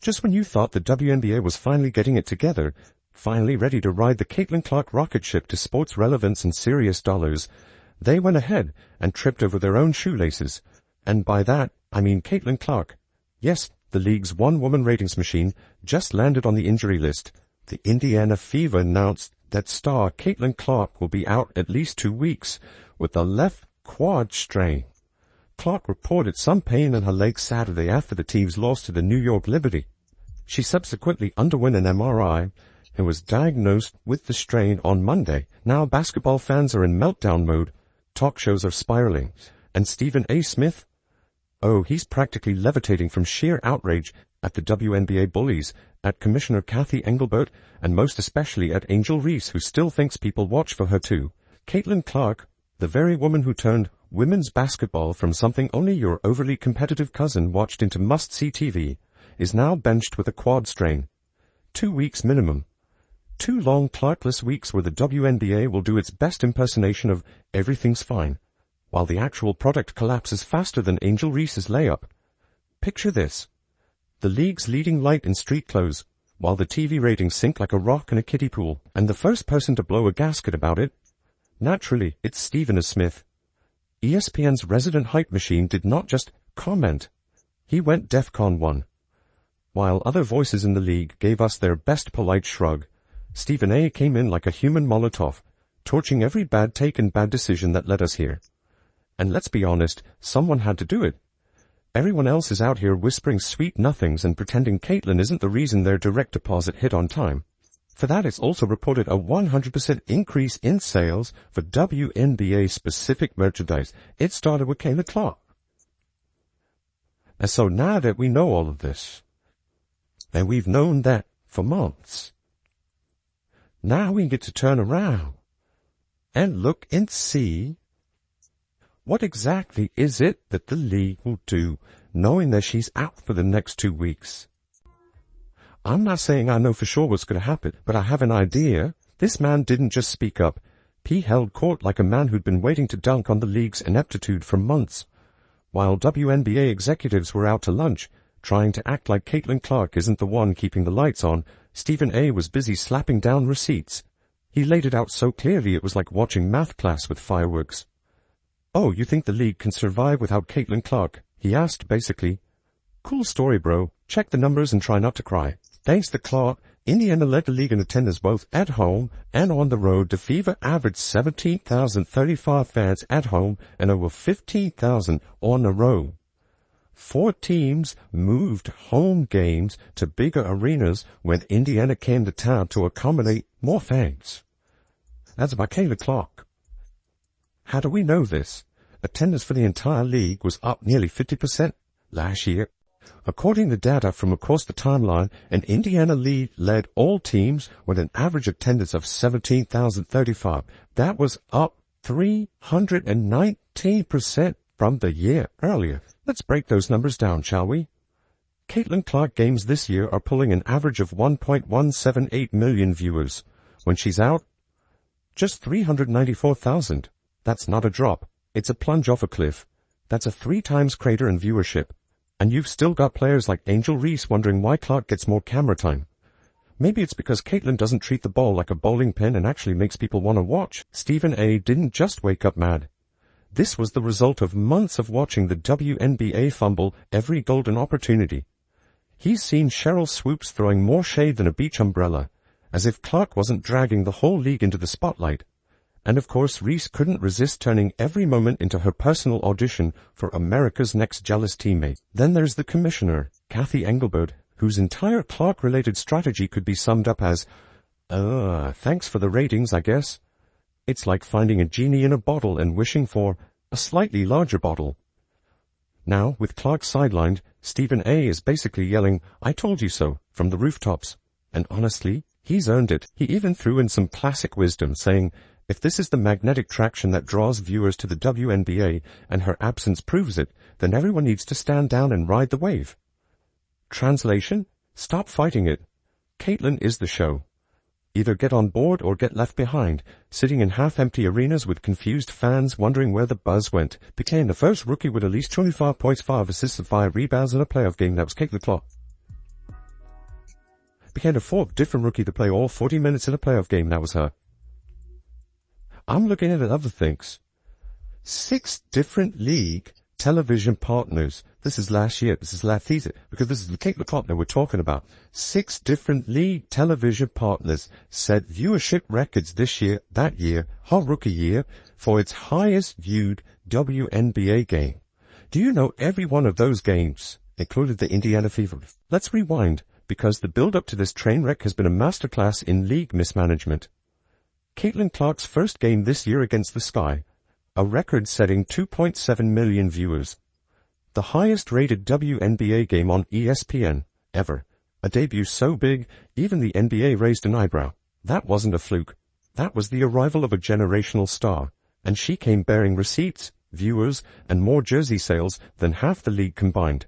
Just when you thought the WNBA was finally getting it together, finally ready to ride the Caitlin Clark rocket ship to sports relevance and serious dollars, they went ahead and tripped over their own shoelaces. And by that, I mean Caitlin Clark. Yes, the league's one-woman ratings machine just landed on the injury list. The Indiana Fever announced that star Caitlin Clark will be out at least 2 weeks with a left quad strain. Clark reported some pain in her leg Saturday after the team's loss to the New York Liberty. She subsequently underwent an MRI and was diagnosed with the strain on Monday. Now basketball fans are in meltdown mode. Talk shows are spiraling. And Stephen A. Smith? Oh, he's practically levitating from sheer outrage at the WNBA bullies, at Commissioner Kathy Engelbert, and most especially at Angel Reese, who still thinks people watch for her too. Caitlin Clark, the very woman who turned women's basketball from something only your overly competitive cousin watched into must-see TV, is now benched with a quad strain. 2 weeks minimum. 2 long Clarkless weeks where the WNBA will do its best impersonation of everything's fine, while the actual product collapses faster than Angel Reese's layup. Picture this. The league's leading light in street clothes, while the TV ratings sink like a rock in a kiddie pool, and the first person to blow a gasket about it? Naturally, it's Stephen A. Smith. ESPN's resident hype machine did not just comment. He went DEFCON 1. While other voices in the league gave us their best polite shrug, Stephen A. came in like a human Molotov, torching every bad take and bad decision that led us here. And let's be honest, someone had to do it. Everyone else is out here whispering sweet nothings and pretending Caitlin isn't the reason their direct deposit hit on time. For that, it's also reported a 100% increase in sales for WNBA-specific merchandise. It started with Caitlin Clark. And so now that we know all of this, and we've known that for months, now we get to turn around and look and see what exactly is it that the league will do, knowing that she's out for the next 2 weeks. I'm not saying I know for sure what's going to happen, but I have an idea. This man didn't just speak up. He held court like a man who'd been waiting to dunk on the league's ineptitude for months. While WNBA executives were out to lunch, trying to act like Caitlin Clark isn't the one keeping the lights on, Stephen A. was busy slapping down receipts. He laid it out so clearly it was like watching math class with fireworks. "Oh, you think the league can survive without Caitlin Clark?" he asked, basically. "Cool story, bro. Check the numbers and try not to cry." Thanks to Clark, Indiana led the league in attendance both at home and on the road. The Fever averaged 17,035 fans at home and over 15,000 on the road. 4 teams moved home games to bigger arenas when Indiana came to town to accommodate more fans. That's about Caitlin Clark. How do we know this? Attendance for the entire league was up nearly 50% last year. According to data from across the timeline, an Indiana league led all teams with an average attendance of 17,035. That was up 319% from the year earlier. Let's break those numbers down, shall we? Caitlin Clark games this year are pulling an average of 1.178 million viewers. When she's out, just 394,000. That's not a drop. It's a plunge off a cliff. That's a 3 times crater in viewership. And you've still got players like Angel Reese wondering why Clark gets more camera time. Maybe it's because Caitlin doesn't treat the ball like a bowling pin and actually makes people want to watch. Stephen A. didn't just wake up mad. This was the result of months of watching the WNBA fumble every golden opportunity. He's seen Cheryl Swoops throwing more shade than a beach umbrella, as if Clark wasn't dragging the whole league into the spotlight. And of course, Reese couldn't resist turning every moment into her personal audition for America's Next Jealous Teammate. Then there's the commissioner, Kathy Engelbert, whose entire Clark-related strategy could be summed up as, thanks for the ratings, I guess. It's like finding a genie in a bottle and wishing for a slightly larger bottle. Now, with Clark sidelined, Stephen A. is basically yelling, "I told you so," from the rooftops. And honestly, he's earned it. He even threw in some classic wisdom, saying, if this is the magnetic traction that draws viewers to the WNBA and her absence proves it, then everyone needs to stand down and ride the wave. Translation? Stop fighting it. Caitlin is the show. Either get on board or get left behind, sitting in half-empty arenas with confused fans wondering where the buzz went. Became the first rookie with at least 25 points, 5 assists, and 5 rebounds in a playoff game. That was Caitlin Clark. became the fourth different rookie to play all 40 minutes in a playoff game. That was her. I'm looking at other things. 6 different league television partners. This is last year. This is last season. Because this is the Caitlin Clark that we're talking about. 6 different league television partners set viewership records this year, that year, her rookie year, for its highest viewed WNBA game. Do you know every one of those games included the Indiana Fever? Let's rewind, because the build-up to this train wreck has been a masterclass in league mismanagement. Caitlin Clark's first game this year against the Sky, a record-setting 2.7 million viewers. The highest-rated WNBA game on ESPN ever. A debut so big, even the NBA raised an eyebrow. That wasn't a fluke. That was the arrival of a generational star, and she came bearing receipts, viewers, and more jersey sales than half the league combined.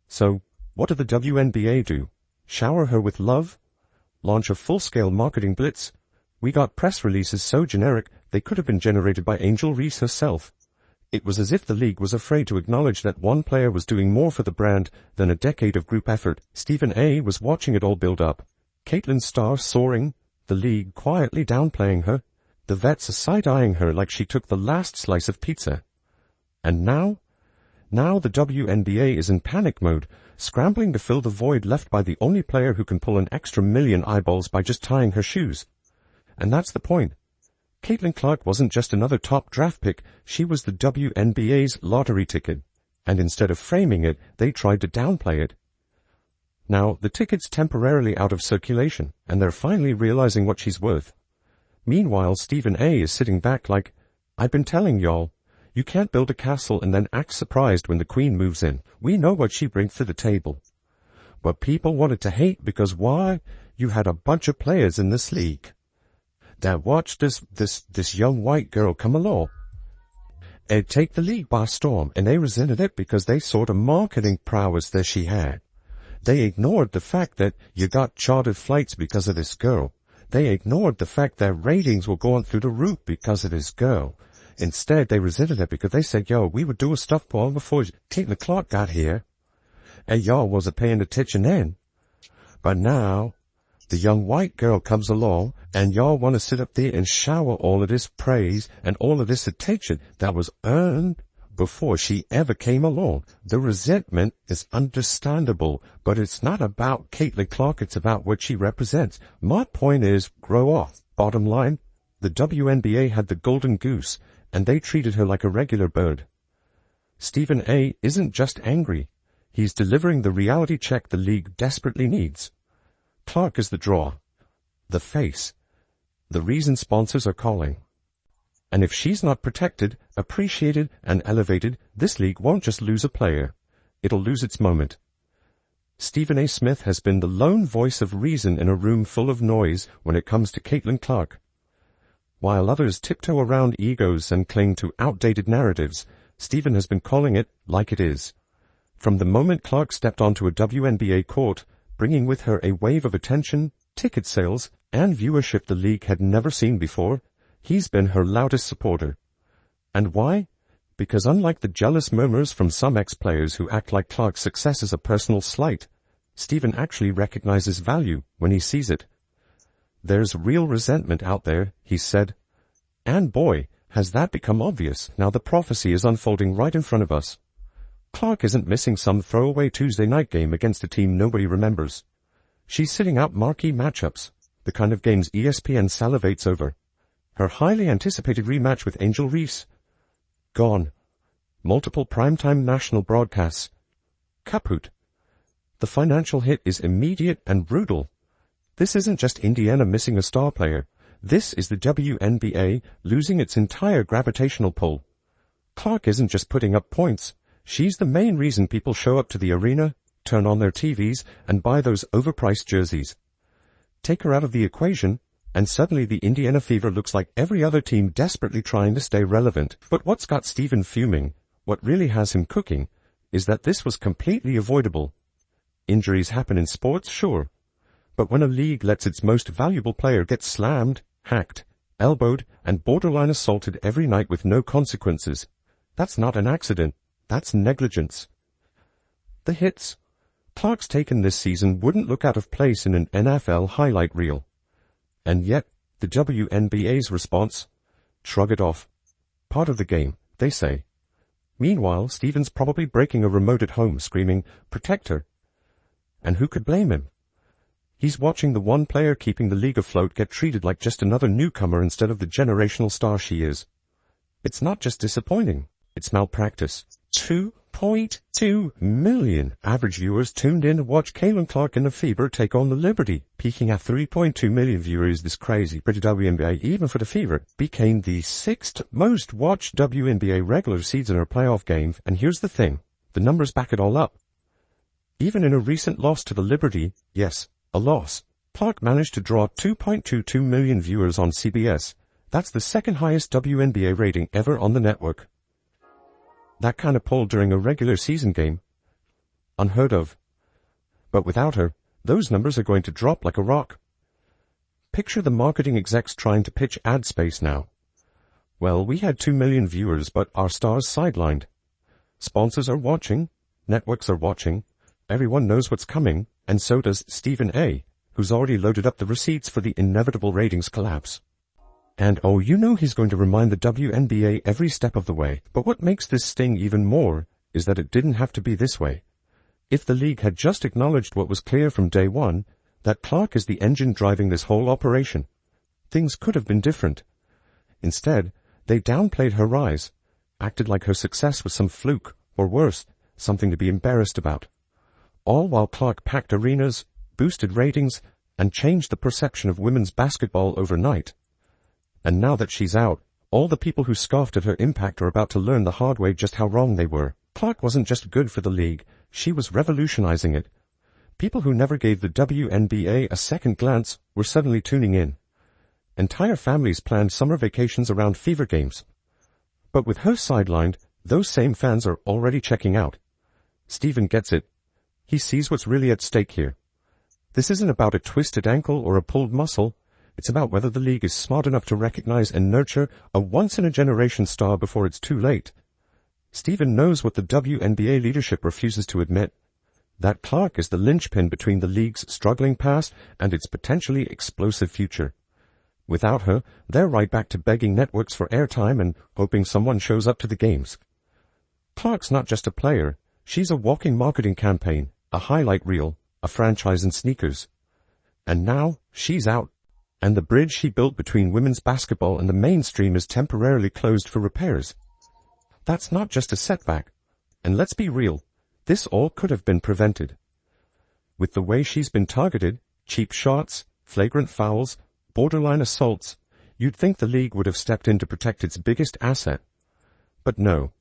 So, what did the WNBA do? Shower her with love? Launch a full-scale marketing blitz? We got press releases so generic they could have been generated by Angel Reese herself. It was as if the league was afraid to acknowledge that one player was doing more for the brand than a decade of group effort. Stephen A. was watching it all build up. Caitlin's star soaring, the league quietly downplaying her, the vets side-eyeing her like she took the last slice of pizza. And now the WNBA is in panic mode, scrambling to fill the void left by the only player who can pull an extra million eyeballs by just tying her shoes. And that's the point. Caitlin Clark wasn't just another top draft pick, she was the WNBA's lottery ticket. And instead of framing it, they tried to downplay it. Now, the ticket's temporarily out of circulation, and they're finally realizing what she's worth. Meanwhile, Stephen A. is sitting back like, I've been telling y'all, you can't build a castle and then act surprised when the queen moves in. We know what she brings to the table. But people wanted to hate because why? You had a bunch of players in this league that watched this young white girl come along and take the league by storm, and they resented it because they saw the marketing prowess that she had. They ignored the fact that you got chartered flights because of this girl. They ignored the fact that ratings were going through the roof because of this girl. Instead, they resented it because they said, yo, we would do a stuff ball before Caitlin Clark got here, and y'all wasn't paying attention then. But now, the young white girl comes along, and y'all want to sit up there and shower all of this praise and all of this attention that was earned before she ever came along. The resentment is understandable, but it's not about Caitlin Clark, it's about what she represents. My point is, grow off. Bottom line, the WNBA had the golden goose, and they treated her like a regular bird. Stephen A. isn't just angry. He's delivering the reality check the league desperately needs. Clark is the draw, the face, the reason sponsors are calling. And if she's not protected, appreciated, and elevated, this league won't just lose a player. It'll lose its moment. Stephen A. Smith has been the lone voice of reason in a room full of noise when it comes to Caitlin Clark. While others tiptoe around egos and cling to outdated narratives, Stephen has been calling it like it is. From the moment Clark stepped onto a WNBA court, bringing with her a wave of attention, ticket sales, and viewership the league had never seen before, he's been her loudest supporter. And why? Because unlike the jealous murmurs from some ex-players who act like Clark's success is a personal slight, Stephen actually recognizes value when he sees it. There's real resentment out there, he said. And boy, has that become obvious now the prophecy is unfolding right in front of us. Clark isn't missing some throwaway Tuesday night game against a team nobody remembers. She's sitting out marquee matchups, the kind of games ESPN salivates over. Her highly anticipated rematch with Angel Reese. Gone. Multiple primetime national broadcasts. Kaput. The financial hit is immediate and brutal. This isn't just Indiana missing a star player. This is the WNBA losing its entire gravitational pull. Clark isn't just putting up points. She's the main reason people show up to the arena, turn on their TVs, and buy those overpriced jerseys. Take her out of the equation, and suddenly the Indiana Fever looks like every other team desperately trying to stay relevant. But what's got Stephen fuming, what really has him cooking, is that this was completely avoidable. Injuries happen in sports, sure. But when a league lets its most valuable player get slammed, hacked, elbowed, and borderline assaulted every night with no consequences, that's not an accident. That's negligence. The hits, Clark's taken this season wouldn't look out of place in an NFL highlight reel. And yet, the WNBA's response? Shrug it off. Part of the game, they say. Meanwhile, Steven's probably breaking a remote at home, screaming, "Protect her." And who could blame him? He's watching the one player keeping the league afloat get treated like just another newcomer instead of the generational star she is. It's not just disappointing, it's malpractice. 2.2 million average viewers tuned in to watch Caitlin Clark and the Fever take on the Liberty, peaking at 3.2 million viewers. This crazy pretty WNBA, even for the Fever, became the 6th most watched WNBA regular season or playoff game, and here's the thing, the numbers back it all up. Even in a recent loss to the Liberty, yes, a loss, Clark managed to draw 2.22 million viewers on CBS. That's the second highest WNBA rating ever on the network. That kind of pull during a regular season game? Unheard of. But without her, those numbers are going to drop like a rock. Picture the marketing execs trying to pitch ad space now. Well, we had 2 million viewers, but our stars sidelined. Sponsors are watching, networks are watching, everyone knows what's coming, and so does Stephen A., who's already loaded up the receipts for the inevitable ratings collapse. And oh, you know he's going to remind the WNBA every step of the way. But what makes this sting even more is that it didn't have to be this way. If the league had just acknowledged what was clear from day one, that Clark is the engine driving this whole operation, things could have been different. Instead, they downplayed her rise, acted like her success was some fluke, or worse, something to be embarrassed about. All while Clark packed arenas, boosted ratings, and changed the perception of women's basketball overnight. And now that she's out, all the people who scoffed at her impact are about to learn the hard way just how wrong they were. Clark wasn't just good for the league, she was revolutionizing it. People who never gave the WNBA a second glance were suddenly tuning in. Entire families planned summer vacations around Fever games. But with her sidelined, those same fans are already checking out. Steven gets it. He sees what's really at stake here. This isn't about a twisted ankle or a pulled muscle. It's about whether the league is smart enough to recognize and nurture a once-in-a-generation star before it's too late. Steven knows what the WNBA leadership refuses to admit. That Clark is the linchpin between the league's struggling past and its potentially explosive future. Without her, they're right back to begging networks for airtime and hoping someone shows up to the games. Clark's not just a player. She's a walking marketing campaign, a highlight reel, a franchise in sneakers. And now, she's out. And the bridge she built between women's basketball and the mainstream is temporarily closed for repairs. That's not just a setback. And let's be real, this all could have been prevented. With the way she's been targeted, cheap shots, flagrant fouls, borderline assaults, you'd think the league would have stepped in to protect its biggest asset. But no.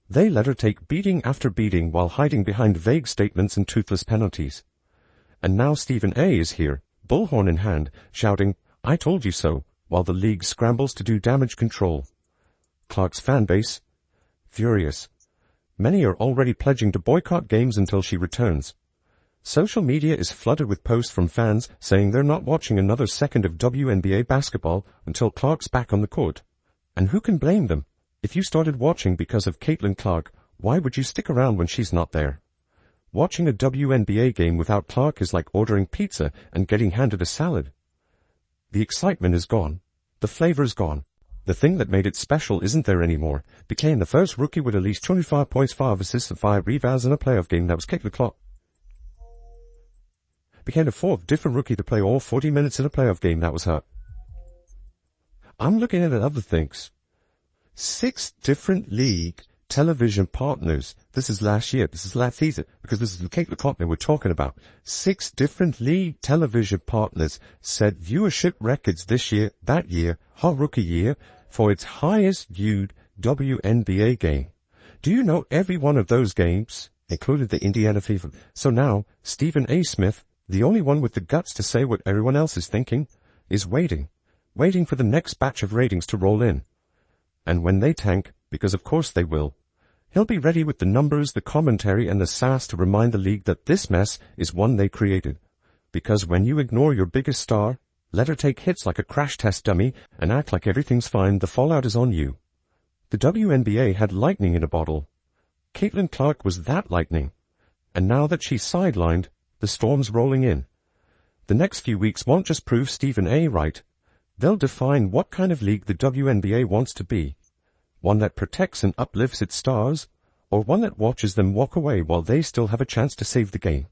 They let her take beating after beating while hiding behind vague statements and toothless penalties. And now Stephen A. is here, bullhorn in hand, shouting, "I told you so," while the league scrambles to do damage control. Clark's fanbase, furious. Many are already pledging to boycott games until she returns. Social media is flooded with posts from fans saying they're not watching another second of WNBA basketball until Clark's back on the court. And who can blame them? If you started watching because of Caitlin Clark, why would you stick around when she's not there? Watching a WNBA game without Clark is like ordering pizza and getting handed a salad. The excitement is gone. The flavor's gone. The thing that made it special isn't there anymore. Became the first rookie with at least 25 points, 5 assists, and 5 rebounds in a playoff game. That was Caitlin Clark. Became the fourth different rookie to play all 40 minutes in a playoff game. That was her. I'm looking at other things. 6 different league television partners. This is last year. This is last season. Because this is the Caitlin Clark we're talking about. 6 different league television partners set viewership records this year, that year, her rookie year, for its highest viewed WNBA game. Do you know every one of those games, including the Indiana Fever? So now, Stephen A. Smith, the only one with the guts to say what everyone else is thinking, is waiting for the next batch of ratings to roll in. And when they tank, because of course they will, he'll be ready with the numbers, the commentary, and the sass to remind the league that this mess is one they created. Because when you ignore your biggest star, let her take hits like a crash test dummy, and act like everything's fine, the fallout is on you. The WNBA had lightning in a bottle. Caitlin Clark was that lightning. And now that she's sidelined, the storm's rolling in. The next few weeks won't just prove Stephen A. right. They'll define what kind of league the WNBA wants to be. One that protects and uplifts its stars, or one that watches them walk away while they still have a chance to save the game.